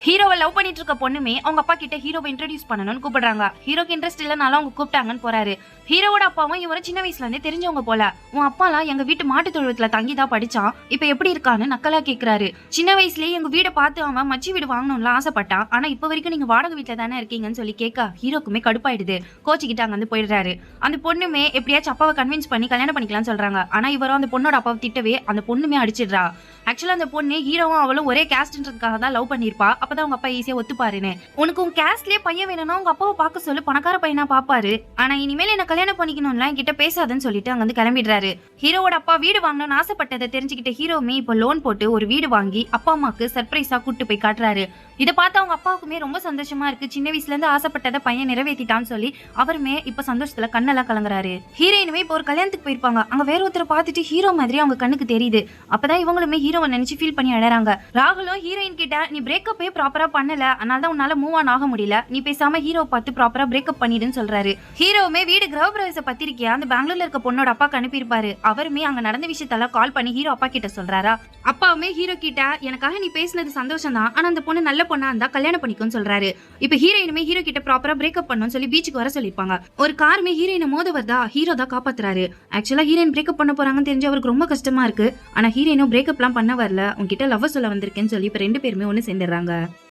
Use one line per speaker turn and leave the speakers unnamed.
ஹீரோவை லவ் பண்ணிட்டு இருக்க பொண்ணுமே அவங்க அப்பா கிட்ட ஹீரோவை இன்ட்ரோடியூஸ் பண்ணணும்னு கூப்பிடுறாங்க. ஹீரோக்கு இன்ட்ரெஸ்ட் இல்லனால அவங்க கூப்பிட்டாங்கன்னு போறாரு. ஹீரோவோட அப்பாவும் இவரும் சின்ன வயசுல இருந்தே தெரிஞ்சவங்க போல. உன் அப்பாலாம் எங்க வீட்டு மாட்டு தொழுவத்துல தங்கிதான் படிச்சான், இப்ப எப்படி இருக்கான்னு நக்கலா கேக்குறாரு. சின்ன வயசுலயே எங்க வீட பார்த்து அவன் மச்சி வீடு வாங்கணும்னு ஆசைப்பட்டான், ஆனா இப்ப வரைக்கும் நீங்க வாடகை வீட்டுல தானே இருக்கீங்கன்னு சொல்லி கேட்க ஹீரோக்குமே கடுப்பாயிடுது. கோச்சிக்கிட்டு அங்க வந்து போயிடுறாரு. அந்த பொண்ணுமே எப்படியாச்சும் அப்பாவை கன்வின்ஸ் பண்ணி கல்யாணம் பண்ணிக்கலாம்னு சொல்றாங்க. ஆனா இவரும் அந்த பொண்ணோட அப்பாவை திட்டவே அந்த பொண்ணுமே அடிச்சிடுறா. ஆக்சுவலா அந்த பொண்ணு ஹீரோவும் அவளும் ஒரே கேஸ்ட்ன்றதுக்காக தான் லவ் பண்ணிருப்பா. அப்பதான் உங்க அப்பா ஈஸியா ஒத்துப்பாருன்னு. உனக்கு உன் கேஸ்ட்லயே பையன் வேணும்னா உங்க அப்பாவை பார்க்க சொல்லு, பணக்கார பையனா பாப்பாரு. ஆனா இனிமேல் என்ன கல்யாணம் பண்ணிக்கணும்ல என்கிட்ட பேசாதுன்னு சொல்லிட்டு அங்க வந்து கிளம்பிடுறாரு. ஹீரோவோட அப்பா வீடு வாங்கணும்னு ஆசைப்பட்டதை தெரிஞ்சுக்கிட்ட ஹீரோவுமே இப்போ லோன் போட்டு ஒரு வீடு வாங்கி அப்பா அம்மாக்கு சர்ப்ரைஸா கூட்டு போய் காட்டுறாரு. இதை பார்த்து அவங்க அப்பாவுக்குமே ரொம்ப சந்தோஷமா இருக்கு. சின்ன வயசுல இருந்து ஆசைப்பட்டதை பையன் நிறைவேற்றிட்டான்னு சொல்லி அவருமே இப்ப சந்தோஷத்துல கண்ணெல்லாம் கலங்குறாரு. ஹீரோயினுமே இப்போ ஒரு கல்யாணத்துக்கு போயிருப்பாங்க. அங்க வேற ஒருத்தரை பார்த்துட்டு ஹீரோ மாதிரி அவங்க கண்ணுக்கு தெரியுது. அப்பதான் இவங்களுமே ஹீரோவை நினைச்சு ஃபீல் பண்ணி அழறாங்க. ராகுலும் ஹீரோயின் கிட்ட நீ பிரேக்கப்பே ப்ராப்பரா பண்ணல, அதனாலதான் உன்னால மூவ் ஆன் ஆக முடியல, நீ பேசாம ஹீரோவை பார்த்து ப்ராப்பரா பிரேக்கப் பண்ணிடுன்னு சொல்றாரு. ஹீரோவுமே வீடு கிரக பிரவேச பத்திரிக்கையா அந்த பெங்களூர்ல இருக்க பொண்ணோட அப்பாக்கு அனுப்பியிருப்பாரு. அவருமே அங்க நடந்த விஷயத்தெல்லாம் கால் பண்ணி ஹீரோ அப்பா கிட்ட சொல்றாரா. அப்பாவுமே ஹீரோ கிட்ட எனக்காக நீ பேசினது சந்தோஷம் தான், ஆனா அந்த பொண்ணு நல்ல பொண்ணா இருந்தா கல்யாணம் பண்ணிக்கோன்னு சொல்றாரு. இப்ப ஹீரோயினுமே ஹீரோ கிட்ட ப்ராப்பரா பிரேக்கப் பண்ணணும்னு சொல்லி பீச்சுக்கு வர சொல்லிருப்பாங்க. ஒரு காருமே ஹீரோயினை மோத வருதா, ஹீரோ தான் காப்பாத்துறாரு. ஆக்சுவலா ஹீரோயின் பிரேக்கப் பண்ண போறாங்கன்னு தெரிஞ்சு அவருக்கு ரொம்ப கஷ்டமா இருக்கு. ஆனா ஹீரோயினும் பிரேக்கப் எல்லாம் பண்ண வரல, உங்ககிட்ட லவ் சொல்ல வந்திருக்கேன்னு சொல்லி இப்ப 2 பேருமே ஒண்ணு சேர்ந்துடுறாங்க.